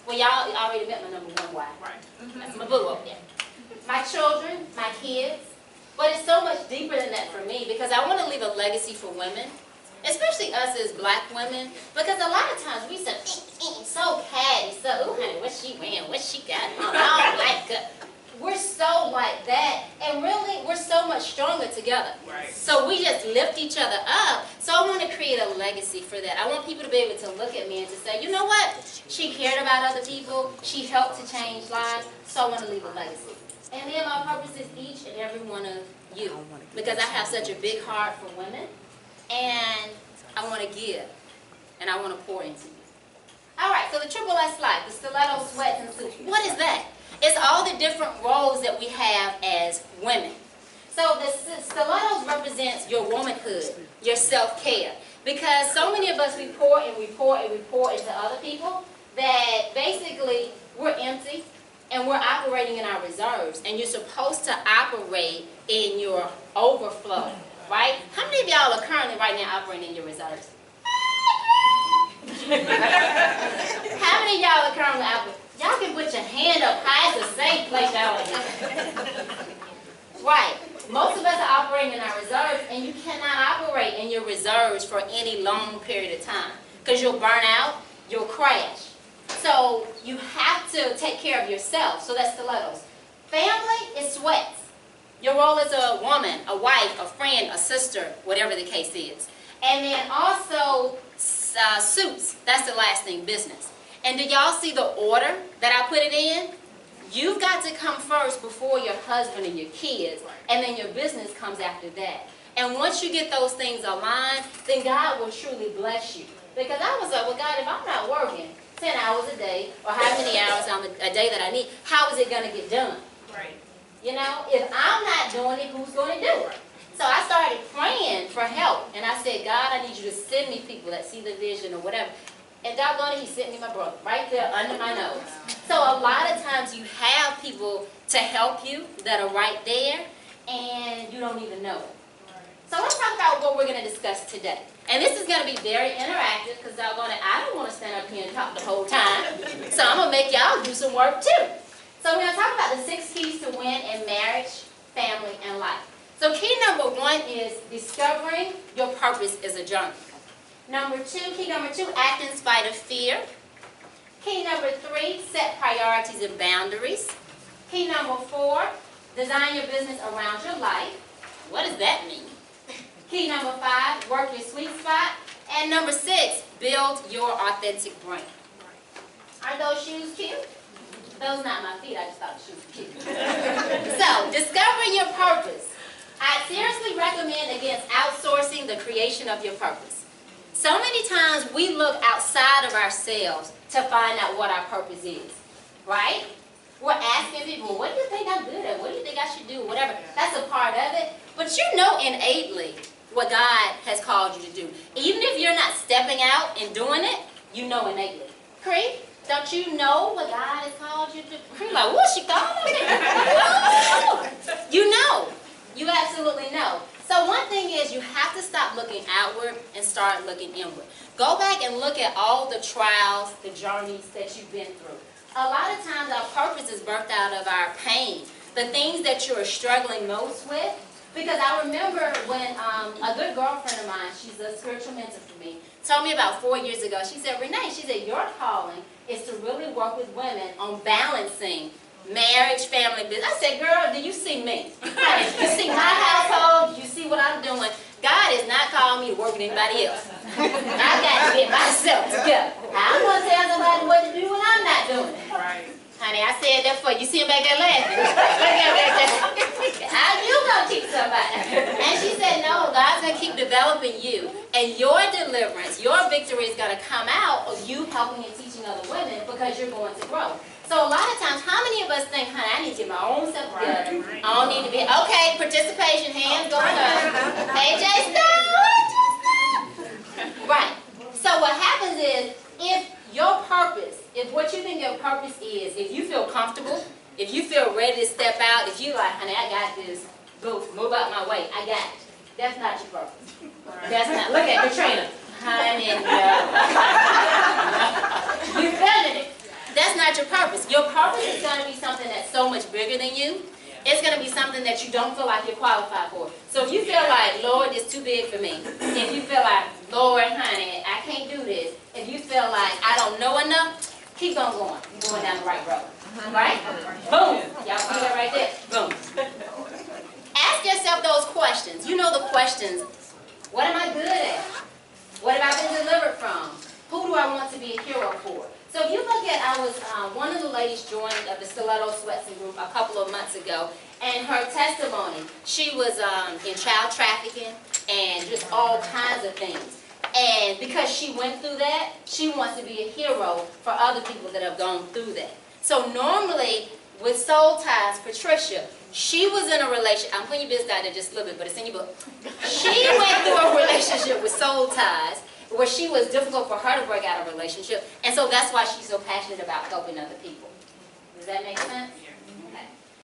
Well, y'all already met my number one why. Right. That's my boo up there. My children, my kids. But it's so much deeper than that for me because I want to leave a legacy for women, especially us as black women, because a lot of times we say, so catty, so, ooh, honey, what's she wearing? What's she got on? I don't like her. We're so like that, and really, we're so much stronger together. Right. So we just lift each other up. So I want to create a legacy for that. I want people to be able to look at me and to say, you know what? She cared about other people. She helped to change lives. So I want to leave a legacy. And then my purpose is each and every one of you, because I have such a big heart for women, and I want to give, and I want to pour into you. All right, so the Triple S Life, the stiletto, sweats, and suits. What is that? It's all the different roles that we have as women. So the stilettos represents your womanhood, your self-care, because so many of us, we pour and we pour and we pour into other people that basically we're empty. And we're operating in our reserves. And you're supposed to operate in your overflow, right? How many of y'all are currently right now operating in your reserves? How many of y'all are currently operating? Y'all can put your hand up high. It's a safe place out here. Right. Most of us are operating in our reserves, and you cannot operate in your reserves for any long period of time. Because you'll burn out, you'll crash. So you have to take care of yourself. So that's stilettos. Family is sweats. Your role as a woman, a wife, a friend, a sister, whatever the case is. And then also suits. That's the last thing, business. And do y'all see the order that I put it in? You've got to come first before your husband and your kids. And then your business comes after that. And once you get those things aligned, then God will truly bless you. Because I was like, well, God, if I'm not working 10 hours a day, or how many hours on a day that I need, how is it going to get done? Right. You know, if I'm not doing it, who's going to do it? So I started praying for help, and I said, God, I need you to send me people that see the vision or whatever. And doggone it, he sent me my brother right there under my nose. So a lot of times you have people to help you that are right there, and you don't even know it. So let's talk about what we're going to discuss today. And this is going to be very interactive because I don't want to stand up here and talk the whole time. So I'm going to make y'all do some work too. So we're going to talk about the 6 keys to win in marriage, family, and life. So key number 1 is discovering your purpose is a journey. Key number two, act in spite of fear. Key number 3, set priorities and boundaries. Key number 4, design your business around your life. What does that mean? Key number 5, work your sweet spot. And number 6, build your authentic brand. Are those shoes cute? Those not my feet, I just thought the shoes were cute. So, discovering your purpose. I seriously recommend against outsourcing the creation of your purpose. So many times we look outside of ourselves to find out what our purpose is, right? We're asking people, what do you think I'm good at? What do you think I should do? Whatever. That's a part of it. But you know innately what God has called you to do. Even if you're not stepping out and doing it, you know innately. Cree, don't you know what God has called you to do? Cree like, what she called me? You know. You absolutely know. So one thing is you have to stop looking outward and start looking inward. Go back and look at all the trials, the journeys that you've been through. A lot of times our purpose is birthed out of our pain, the things that you're struggling most with. Because I remember when a good girlfriend of mine, she's a spiritual mentor for me, told me about 4 years ago, she said, Renee, she said, your calling is to really work with women on balancing marriage, family, business. I said, girl, do you see me? You see my household? You see what I'm doing? God is not calling me to work with anybody else. I got to get myself together. I'm going to tell somebody what to do when I'm not doing it. Right. Honey, I said that for you. See him back there laughing. Look at that. How you going to teach somebody? And she said, no, God's going to keep developing you. And your deliverance, your victory is going to come out of you helping and teaching other women because you're going to grow. So a lot of times, how many of us think, honey, I need to get my own stuff together. I don't need to be, okay, participation, hands going up. Hey, J Stop. Right. So what happens is, if your purpose, if what you think your purpose is, if you feel comfortable, if you feel ready to step out, if you like, honey, I got this, go, move out my way, I got it. That's not your purpose. That's not, look at Katrina. Honey, no. You feeling it. That's not not your purpose. Your purpose is going to be something that's so much bigger than you. It's going to be something that you don't feel like you're qualified for. So if you feel like, Lord, this is too big for me. If you feel like, Lord, honey, I can't do this. If you feel like, I don't know enough, keep on going. You're going down the right road. Right? Boom. Y'all see that right there? Boom. Ask yourself those questions. You know the questions. What am I good at? What have I been delivered from? Who do I want to be a hero for? So if you look at, one of the ladies joined the Stiletto Sweats group a couple of months ago, and her testimony, she was in child trafficking and just all kinds of things. And because she went through that, she wants to be a hero for other people that have gone through that. So normally, with Soul Ties, Patricia, she was in a relationship. I'm putting your business out there just a little bit, but it's in your book. She went through a relationship with Soul Ties where she was difficult for her to break out of a relationship, and so that's why she's so passionate about helping other people. Does that make sense? Okay.